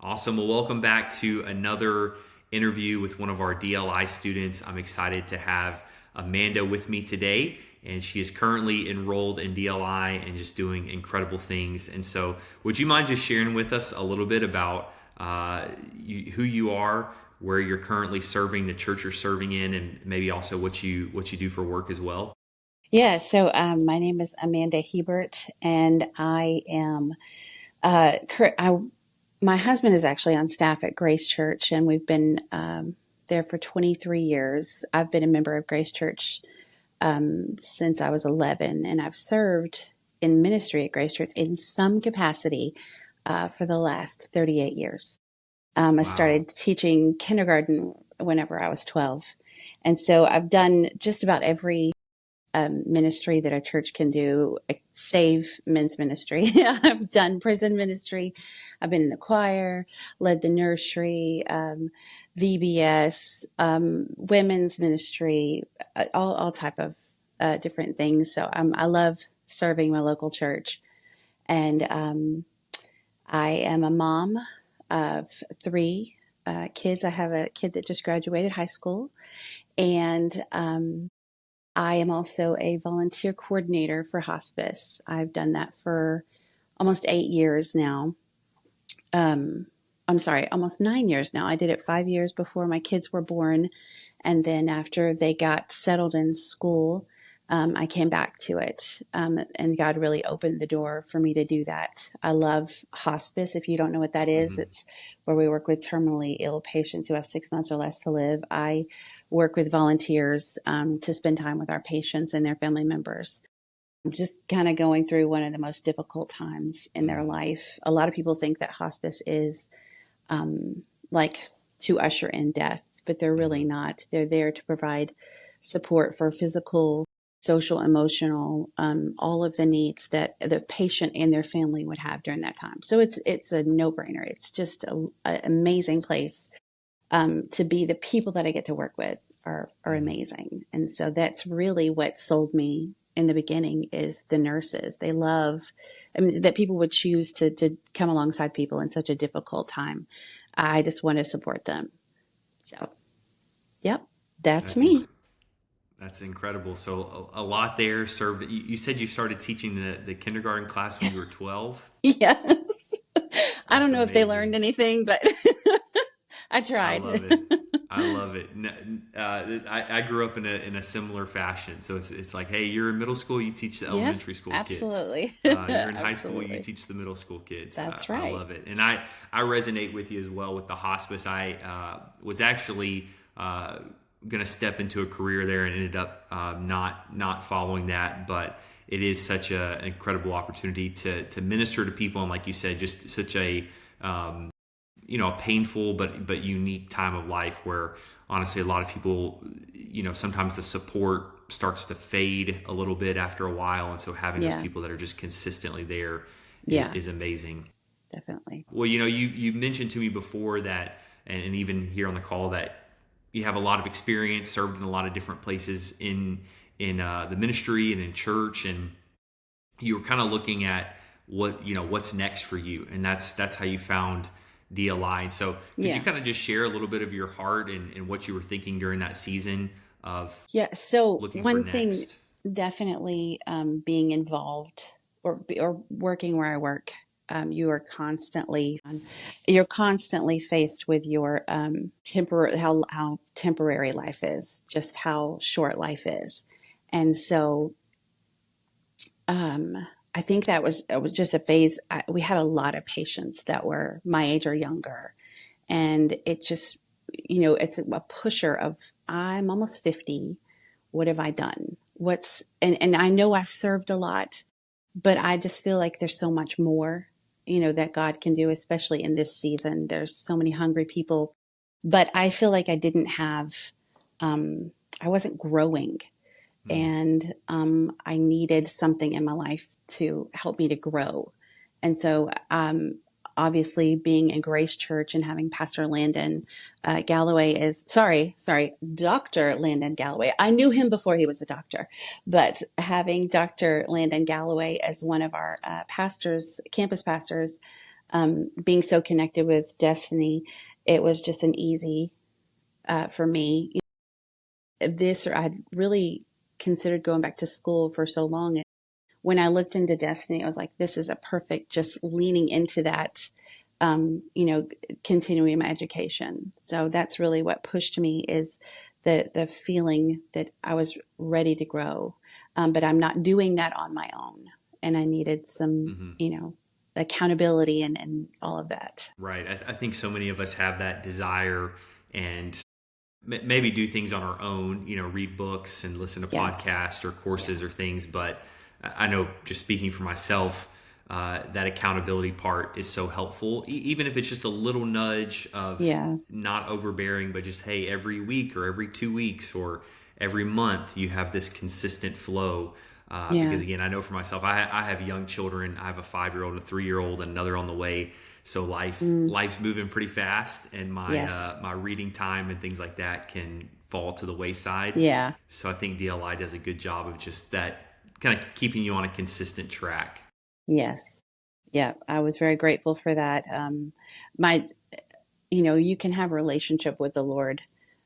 Awesome. Well, welcome back to another interview with one of our DLI students. I'm excited to have Amanda with me today, and she is currently enrolled in DLI and just doing incredible things. And so, would you mind just sharing with us a little bit about who you are, where you're currently serving, the church you're serving in, and maybe also what you do for work as well? My name is Amanda Hebert, and I am my husband is actually on staff at Grace Church, and we've been there for 23 years. I've been a member of Grace Church since I was 11, and I've served in ministry at Grace Church in some capacity for the last 38 years. I Wow. started teaching kindergarten whenever I was 12, and so I've done just about every ministry that a church can do, save men's ministry. I've done prison ministry. I've been in the choir, led the nursery, VBS, women's ministry, all type of different things. So I love serving my local church. And I am a mom of three kids. I have a kid that just graduated high school, and I am also a volunteer coordinator for hospice. I've done that for almost 8 years now. I'm sorry, almost 9 years now. I did it 5 years before my kids were born. And then after they got settled in school, I came back to it. And God really opened the door for me to do that. I love hospice. If you don't know what that is, Hmm. it's where we work with terminally ill patients who have 6 months or less to live. I work with volunteers to spend time with our patients and their family members. I'm just kind of going through one of the most difficult times in their life. A lot of people think that hospice is like to usher in death, but they're really Hmm. not. They're there to provide support for physical, social, emotional, all of the needs that the patient and their family would have during that time. So it's a no-brainer. It's just an amazing place to be. The people that I get to work with are Hmm. amazing, and so that's really what sold me in the beginning is the nurses. They love, I mean, that people would choose to come alongside people in such a difficult time. I just want to support them. So, yep, that's That's inc- me. That's incredible. So a lot there served. You said you started teaching the kindergarten class when you were 12. Yes. I That's don't know if they learned amazing. anything, but I I tried. love it. I love it. I grew up in a similar fashion. So it's like, hey, you're in middle school, you teach the Yeah, elementary school kids. absolutely. You're in high school, you Absolutely. teach the middle school kids. That's I right. love it, and I resonate with you as well with the hospice. I was actually going to step into a career there and ended up not following that, but it is such an incredible opportunity to minister to people, and like you said, just such a a painful but unique time of life where honestly a lot of people, sometimes the support starts to fade a little bit after a while, and so having those Yeah. people that are just consistently there Yeah, is amazing. definitely. Well, you mentioned to me before that, and even here on the call, that you have a lot of experience, served in a lot of different places in the ministry and in church, and you were kind of looking at what's next for you, and that's how you found DLI. And so, could you Yeah. kind of just share a little bit of your heart and what you were thinking during that season of Yeah. So looking for one thing, next? definitely being involved or working where I work, you are constantly faced with your temporary how temporary life is, just how short life is, and so I think it was just a phase. We had a lot of patients that were my age or younger, and it just it's a pusher of I'm almost 50. What have I done? And I know I've served a lot, but I just feel like there's so much more, that God can do, especially in this season. There's so many hungry people, but I feel like um, I wasn't growing, Mm. and I needed something in my life to help me to grow. And so, obviously, being in Grace Church and having Pastor Landon Galloway Dr. Landon Galloway. I knew him before he was a doctor, but having Dr. Landon Galloway as one of our campus pastors, being so connected with destiny, it was just an easy for me. This, or I'd really considered going back to school for so long. And when I looked into destiny, I was like, this is a perfect, just leaning into that, continuing my education. So that's really what pushed me, is the feeling that I was ready to grow. But I'm not doing that on my own. And I needed some, Mm-hmm. Accountability and all of that. Right. I think so many of us have that desire and maybe do things on our own, read books and listen to Yes. podcasts or courses or things. But I know, just speaking for myself, that accountability part is so helpful, even if it's just a little nudge of Yeah. not overbearing, but just, hey, every week or every 2 weeks or every month, you have this consistent flow. Yeah. Because again, I know for myself, I have young children. I have a 5-year-old, a 3-year-old, and another on the way. So Mm, life's moving pretty fast, and yes. my reading time and things like that can fall to the wayside. Yeah. So I think DLI does a good job of just that, kind of keeping you on a consistent track. Yes. Yeah. I was very grateful for that. My, you can have a relationship with the Lord.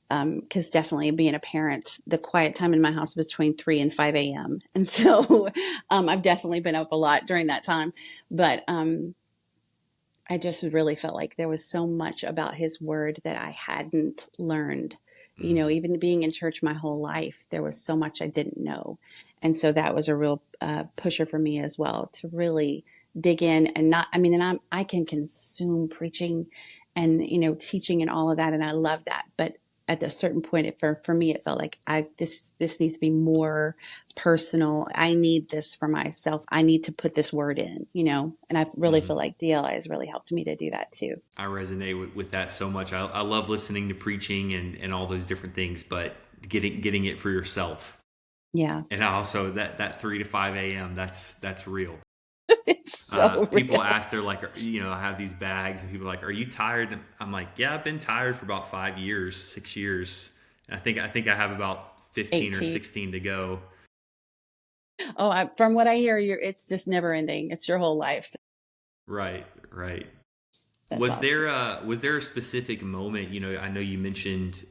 Because definitely being a parent, the quiet time in my house was between 3 and 5 a.m. And so I've definitely been up a lot during that time. But I just really felt like there was so much about his word that I hadn't learned. Mm. Even being in church my whole life, there was so much I didn't know. And so that was a real pusher for me as well, to really dig in and not, I can consume preaching and, teaching and all of that. And I love that. But at a certain point, for me, it felt like this needs to be more personal. I need this for myself. I need to put this word in, and I really Hmm. feel like DLI has really helped me to do that too. I resonate with that so much. I love listening to preaching and all those different things, but getting it for yourself. Yeah. And also that 3 to 5 a.m. That's real. It's so People real. ask, they're like, I have these bags, and people are like, "Are you tired?" And I'm like, "Yeah, I've been tired for about 5 years, 6 years. And I think I have about 15 or 18. 16 to go." Oh, from what I hear, it's just never ending. It's your whole life. So Right, right. that's awesome. Was there a specific moment? I know you mentioned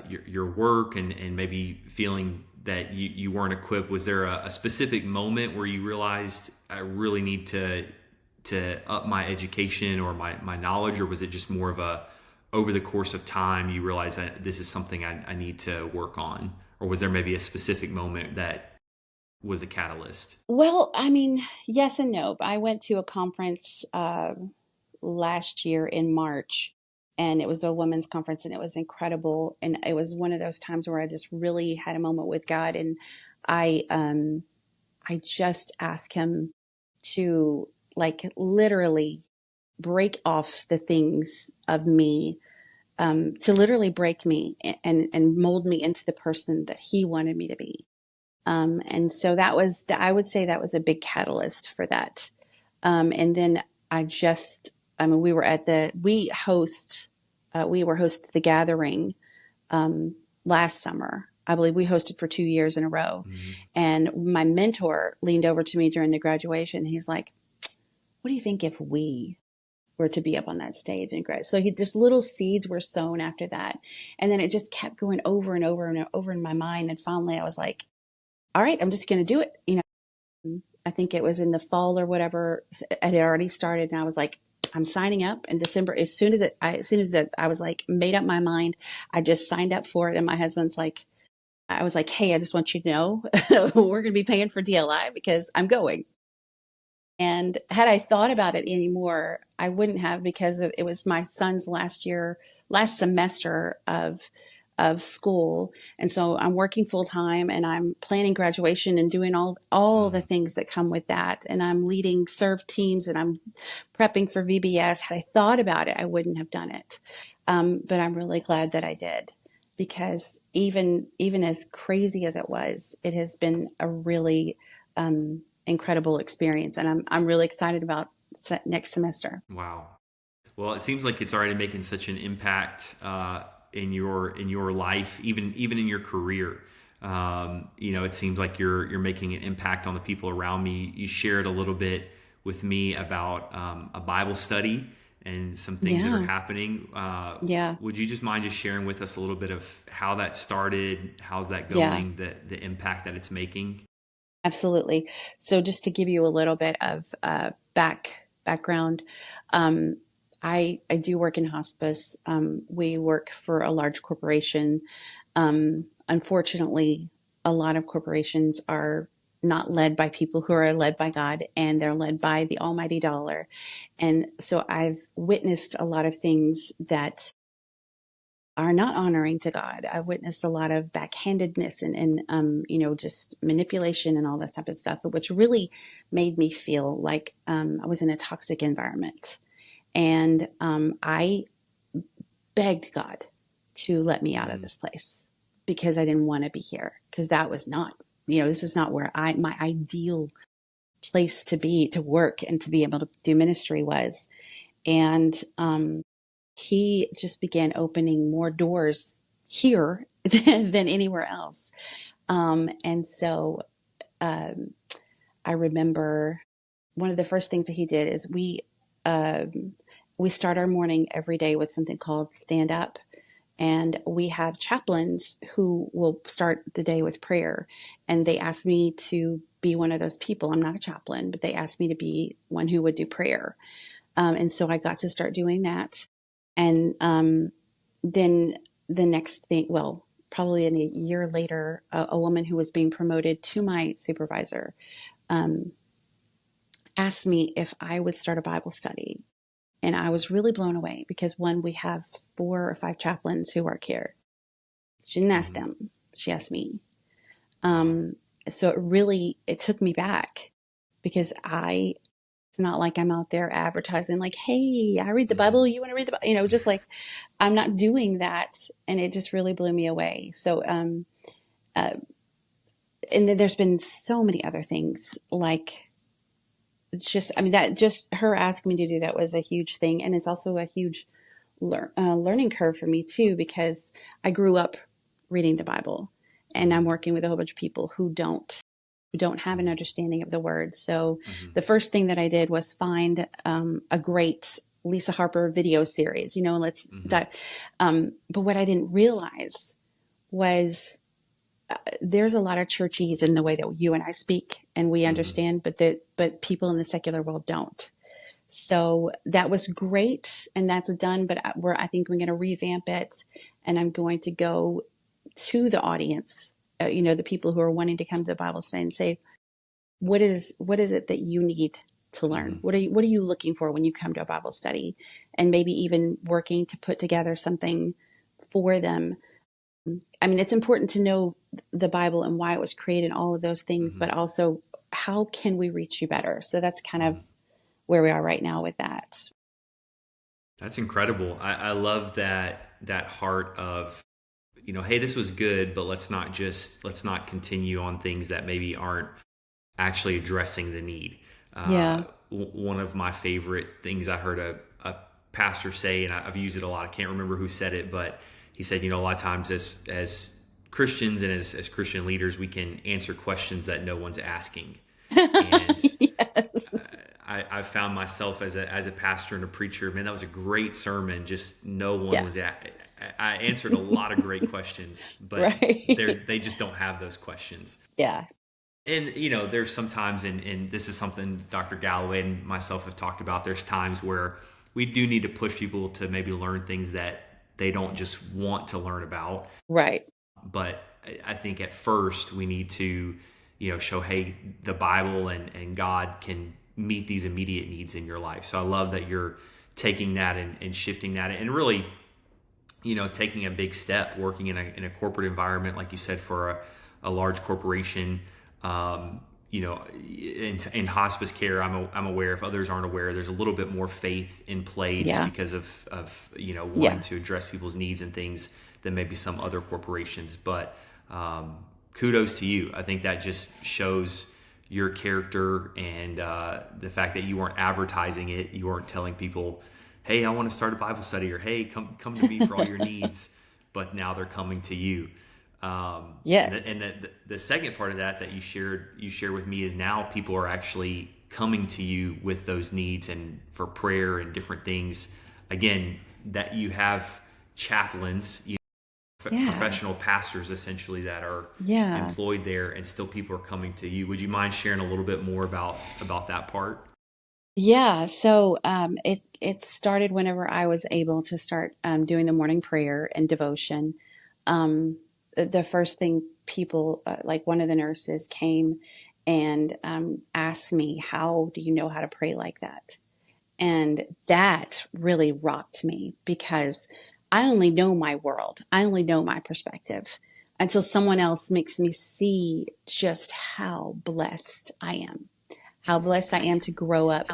your work and maybe feeling that you weren't equipped. Was there a specific moment where you realized, I really need to up my education or my knowledge, or was it just more of a, over the course of time, you realize that this is something I need to work on? Or was there maybe a specific moment that was a catalyst? Well, yes and no. I went to a conference last year in March, and it was a women's conference, and it was incredible. And it was one of those times where I just really had a moment with God, and I um, I just asked Him to, like, literally break off the things of me, to literally break me and mold me into the person that He wanted me to be. And so I would say that was a big catalyst for that. And then I just, we were at we were host the gathering last summer. I believe we hosted for 2 years in a row. Mm-hmm. And my mentor leaned over to me during the graduation. He's like, "What do you think if we were to be up on that stage and grad?" So just little seeds were sown after that. And then it just kept going over and over and over in my mind. And finally I was like, all right, I'm just going to do it. I think it was in the fall or whatever. It had already started, and I was like, I'm signing up in December. As soon as that, I was like, made up my mind. I just signed up for it, and my husband's like, I was like, hey, I just want you to know, we're going to be paying for DLI because I'm going. And had I thought about it anymore, I wouldn't have, because it was my son's last semester of school. And so I'm working full time, and I'm planning graduation and doing all the Mm-hmm. things that come with that. And I'm leading serve teams, and I'm prepping for VBS. Had I thought about it, I wouldn't have done it. But I'm really glad that I did, because even as crazy as it was, it has been a really incredible experience, and I'm really excited about next semester. Wow. Well, it seems like it's already making such an impact in your life, even in your career. It seems like you're making an impact on the people around me. You shared a little bit with me about a Bible study and some things that are Yeah. happening. Yeah. Would you just mind just sharing with us a little bit of how that started? How's that Yeah. going? The impact that it's making? Absolutely. So just to give you a little bit of background, um, I do work in hospice. We work for a large corporation. Unfortunately, a lot of corporations are not led by people who are led by God, and they're led by the almighty dollar. And so I've witnessed a lot of things that are not honoring to God. I've witnessed a lot of backhandedness and just manipulation and all that type of stuff, which really made me feel like I was in a toxic environment. And I begged God to let me out of Mm, this place because I didn't want to be here, because that was not, this is not where my ideal place to be, to work and to be able to do ministry was. And he just began opening more doors here than anywhere else. And so um, I remember one of the first things that he did is we start our morning every day with something called stand up. And we have chaplains who will start the day with prayer. And they asked me to be one of those people. I'm not a chaplain, but they asked me to be one who would do prayer. And so I got to start doing that. And then the next thing, well, probably in a year later, a woman who was being promoted to my supervisor um, asked me if I would start a Bible study. And I was really blown away because one, we have 4 or 5 chaplains who work here. She didn't ask mhm. them, she asked me. Wow. Um, so it took me back because it's not like I'm out there advertising like, hey, I read the Mhm. Bible. You want to read the Bible? Just like I'm not doing that. And it just really blew me away. So, uh, and then there's been so many other things like that just her asking me to do that was a huge thing. And it's also a huge learning curve for me too, because I grew up reading the Bible and I'm Mhm. working with a whole bunch of people who don't have an Mhm. understanding of the word. So Mhm. the first thing that I did was find a great Lisa Harper video series, let's Mhm. dive. But what I didn't realize was there's a lot of churchese in the way that you and I speak and we Mhm. understand, but people in the secular world don't. So that was great, and that's done. But I think we're going to revamp it, and I'm going to go to the audience, the people who are wanting to come to the Bible study, and say, what is it that you need to learn? Mhm. What are you looking for when you come to a Bible study? And maybe even working to put together something for them. I mean, it's important to know the Bible and why it was created, all of those things, Mhm. but also how can we reach you better? So that's kind of Mhm. where we are right now with that. That's incredible. I love that heart of, hey, this was good, but let's not continue on things that maybe aren't actually addressing the need. Yeah. One of my favorite things I heard a pastor say, and I've used it a lot. I can't remember who said it, but he said, a lot of times as Christians and as Christian leaders, we can answer questions that no one's asking. And Yes. I found myself as a pastor and a preacher. Man, that was a great sermon. Just no one Yeah. was at. I answered a lot of great questions, but Right. they just don't have those questions. Yeah. And there's sometimes, and this is something Dr. Galloway and myself have talked about. There's times where we do need to push people to maybe learn things that they don't just want to learn about. Right. But I think at first we need to, show, hey, the Bible and God can meet these immediate needs in your life. So I love that you're taking that and shifting that and really, taking a big step, working in a corporate environment, like you said, for a large corporation. In hospice care, I'm aware, if others aren't aware, there's a little bit more faith in play just Yeah. because of wanting Yeah. to address people's needs and things than maybe some other corporations. But kudos to you. I think that just shows your character and the fact that you weren't advertising it. You weren't telling people, hey, I want to start a Bible study, or hey, come to me for all your needs. But now they're coming to you. And Yes. the second part of that you share with me is now people are actually coming to you with those needs and for prayer and different things. Again, that you have chaplains, Yeah. professional pastors essentially that are Yeah. employed there, and still people are coming to you. Would you mind sharing a little bit more about that part? Yeah. So it started whenever I was able to start doing the morning prayer and devotion. The first thing people, like one of the nurses came and asked me, "How do you know how to pray like that?" And that really rocked me because I only know my world. I only know my perspective until someone else makes me see just how blessed I am, how blessed I am to grow up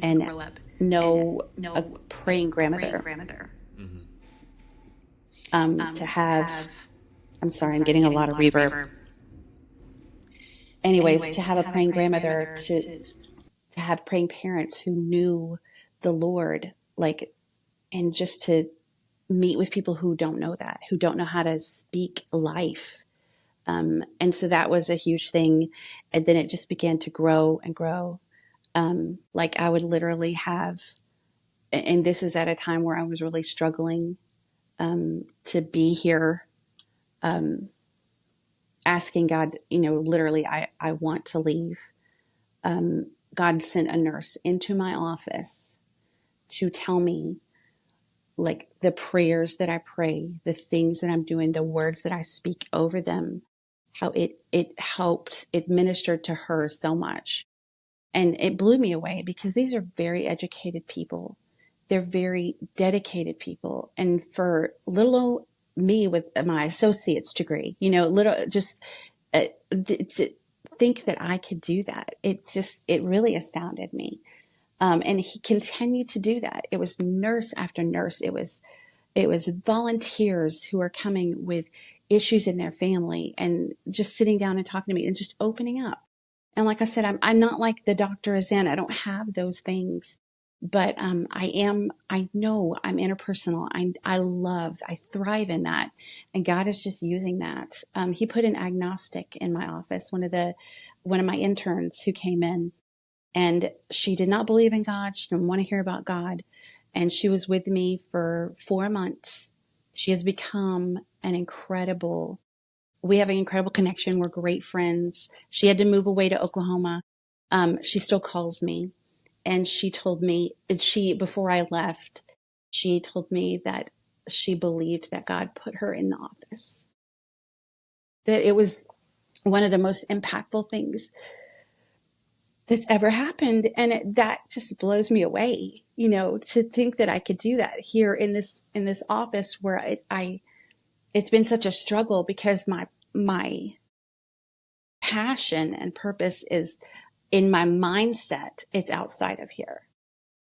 and know a praying grandmother. Mm-hmm. To have, I'm sorry, I'm getting a lot of reverb. Anyways, to have a praying grandmother, to have praying parents who knew the Lord, like, and just to meet with people who don't know that, who don't know how to speak life. And so that was a huge thing. And then it just began to grow and grow. Like I would literally have, and this is at a time where I was really struggling to be here, asking God, literally, I want to leave. God sent a nurse into my office to tell me like the prayers that I pray, the things that I'm doing, the words that I speak over them, how it helped, it ministered to her so much. And it blew me away because these are very educated people. They're very dedicated people. And for little old me with my associate's degree, little just to think that I could do that. It really astounded me. And he continued to do that. It was nurse after nurse. It was volunteers who are coming with issues in their family and just sitting down and talking to me and just opening up. And like I said, I'm not like the Dr. Zen. I don't have those things, but I know I'm interpersonal. I thrive in that. And God is just using that. He put an agnostic in my office, one of my interns who came in, and she did not believe in God. She didn't want to hear about God. And she was with me for 4 months. She has become we have an incredible connection. We're great friends. She had to move away to Oklahoma. She still calls me. And she told me, before I left, she told me that she believed that God put her in the office. That it was one of the most impactful things that's ever happened. And that just blows me away, to think that I could do that here in this office where it's been such a struggle because my passion and purpose is in my mindset. It's outside of here,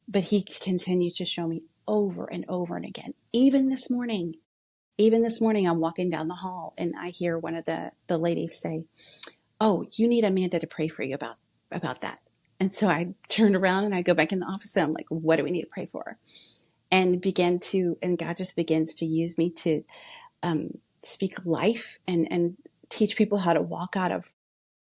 but he continued to show me over and over and again. Even this morning, I'm walking down the hall and I hear one of the ladies say, "Oh, you need Amanda to pray for you about that." And so I turned around and I go back in the office and I'm like, "What do we need to pray for?" And God just begins to use me to speak life and teach people how to walk out of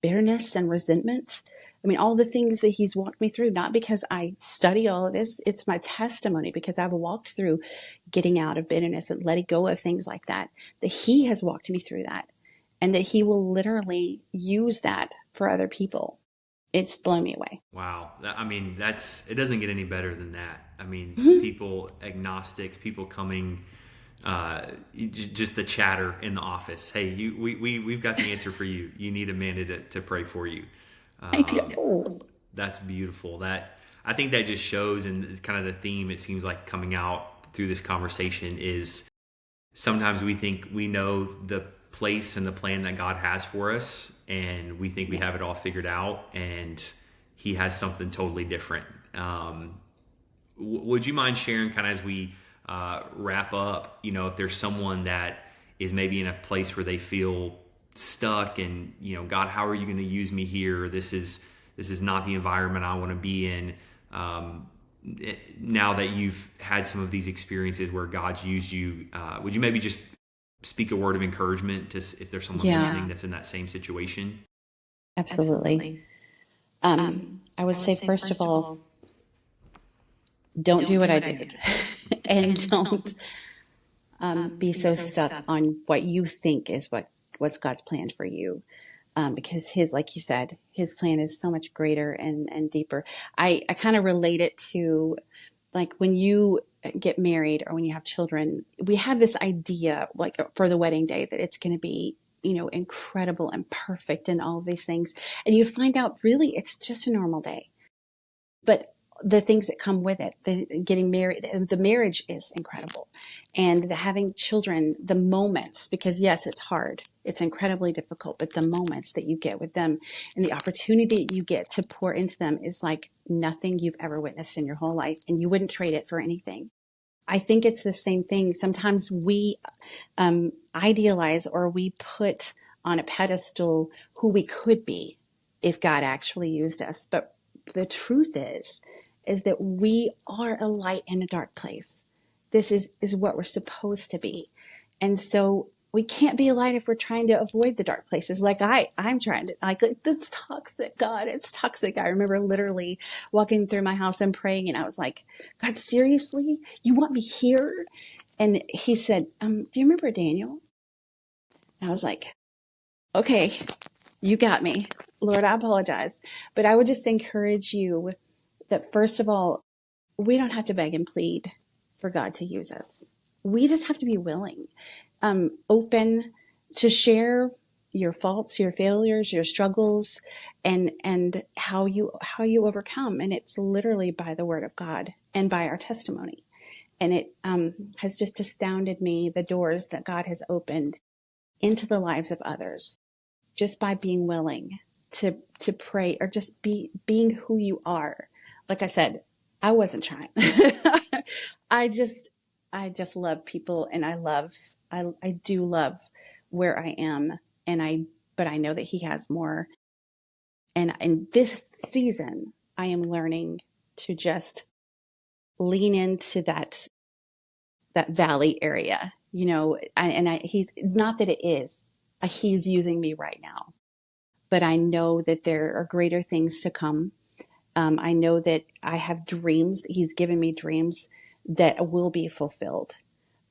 bitterness and resentment. I mean, all the things that he's walked me through, not because I study all of this, it's my testimony because I've walked through getting out of bitterness and letting go of things like that he has walked me through that, and that he will literally use that for other people. It's blown me away. Wow. I mean, it doesn't get any better than that. I mean, people, agnostics, people coming, just the chatter in the office. Hey, we've got the answer for you. You need Amanda to pray for you. I know. That's beautiful. I think that just shows, and kind of the theme it seems like coming out through this conversation is sometimes we think we know the place and the plan that God has for us, and we think we have it all figured out, and he has something totally different. Would you mind sharing, kind of as we wrap up, if there's someone that is maybe in a place where they feel stuck and, God, how are you going to use me here? This is not the environment I want to be in. Now that you've had some of these experiences where God's used you, would you maybe just speak a word of encouragement to if there's someone listening that's in that same situation? Absolutely. I would say, first of all, don't do what I did and don't be so stuck on what you think is what's God's plan for you. Because his, like you said, his plan is so much greater and deeper. I kind of relate it to like when you get married or when you have children, we have this idea like for the wedding day that it's going to be, incredible and perfect and all of these things. And you find out really it's just a normal day. But the things that come with it, the getting married, the marriage is incredible. And the having children, the moments, because yes, it's hard. It's incredibly difficult, but the moments that you get with them and the opportunity you get to pour into them is like nothing you've ever witnessed in your whole life. And you wouldn't trade it for anything. I think it's the same thing. Sometimes we idealize or we put on a pedestal who we could be if God actually used us. But the truth is that we are a light in a dark place. This is what we're supposed to be. And so we can't be a light if we're trying to avoid the dark places. Like I'm trying to, like, it's toxic, God, it's toxic. I remember literally walking through my house and praying, and I was like, God, seriously? You want me here? And he said, do you remember Daniel? And I was like, okay, you got me. Lord, I apologize. But I would just encourage you that first of all, we don't have to beg and plead for God to use us. We just have to be willing, open to share your faults, your failures, your struggles, and how you overcome. And it's literally by the word of God and by our testimony. And it has just astounded me, the doors that God has opened into the lives of others just by being willing to pray or just being who you are. Like I said, I wasn't trying. I just love people, and I do love where I am, but I know that he has more. And in this season, I am learning to just lean into that valley area, he's not that it is, he's using me right now, but I know that there are greater things to come. I know that I have dreams. He's given me dreams that will be fulfilled.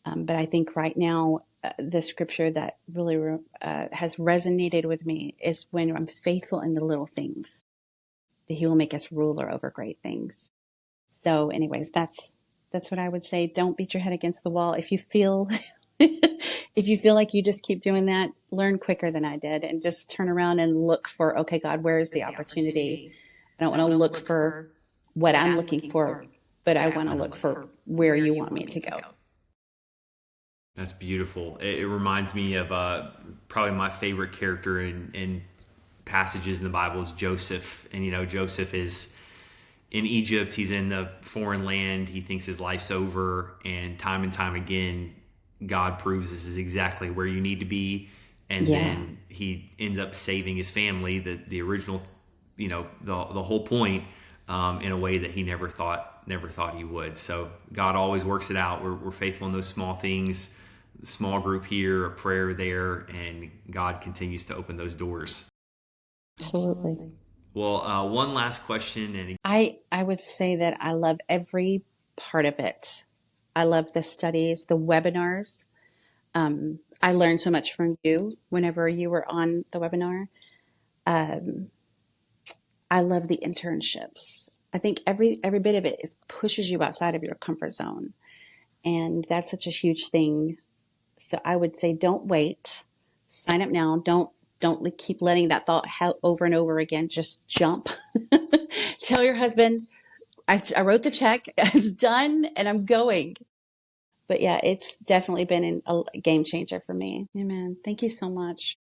But I think right now, the scripture that really has resonated with me is when I'm faithful in the little things, that he will make us ruler over great things. So anyways, that's what I would say. Don't beat your head against the wall. If you feel like you just keep doing that, learn quicker than I did and just turn around and look for, okay, God, where is the opportunity? I don't want to look for what I'm looking for, but I want to look for where you want me to go. That's beautiful. It reminds me of probably my favorite character in passages in the Bible is Joseph. And, Joseph is in Egypt. He's in the foreign land. He thinks his life's over. And time again, God proves this is exactly where you need to be. And then he ends up saving his family, the original, the whole point, in a way that he never thought he would. So God always works it out. We're faithful in those small things, small group here, a prayer there, and God continues to open those doors. Absolutely. Well, one last question. And I would say that I love every part of it. I love the studies, the webinars. I learned so much from you whenever you were on the webinar. I love the internships. I think every bit of it pushes you outside of your comfort zone. And that's such a huge thing. So I would say don't wait. Sign up now. Don't keep letting that thought over and over again. Just jump. Tell your husband, I wrote the check. It's done and I'm going. But yeah, it's definitely been a game changer for me. Amen. Thank you so much.